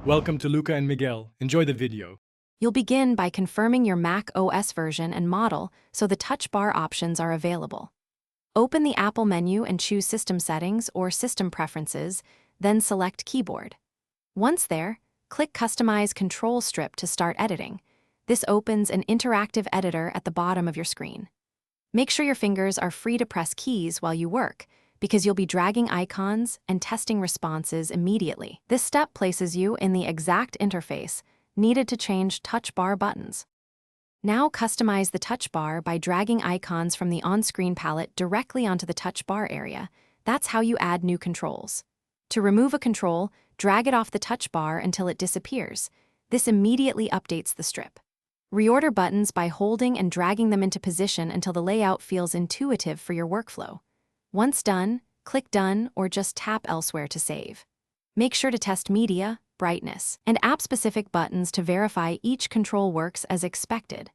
Welcome to Luca and Miguel. Enjoy the video. You'll begin by confirming your Mac OS version and model so the touch bar options are available. Open the Apple menu and choose System Settings or System Preferences, then select Keyboard. Once there, click Customize Control Strip to start editing. This opens an interactive editor at the bottom of your screen. Make sure your fingers are free to press keys while you work, because you'll be dragging icons and testing responses immediately. This step places you in the exact interface needed to change touch bar buttons. Now customize the touch bar by dragging icons from the on-screen palette directly onto the touch bar area. That's how you add new controls. To remove a control, drag it off the touch bar until it disappears. This immediately updates the strip. Reorder buttons by holding and dragging them into position until the layout feels intuitive for your workflow. Once done, click Done or just tap elsewhere to save. Make sure to test media, brightness, and app-specific buttons to verify each control works as expected.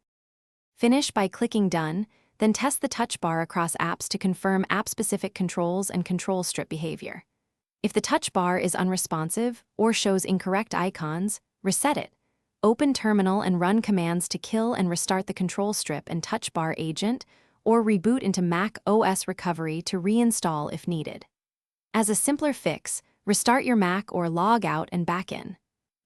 Finish by clicking Done, then test the touch bar across apps to confirm app-specific controls and control strip behavior. If the touch bar is unresponsive or shows incorrect icons, reset it. Open Terminal and run commands to kill and restart the control strip and touch bar agent, or reboot into Mac OS Recovery to reinstall if needed. As a simpler fix, restart your Mac or log out and back in.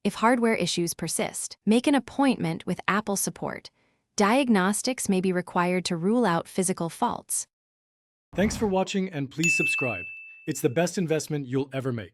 If hardware issues persist, make an appointment with Apple support. Diagnostics may be required to rule out physical faults. Thanks for watching and please subscribe. It's the best investment you'll ever make.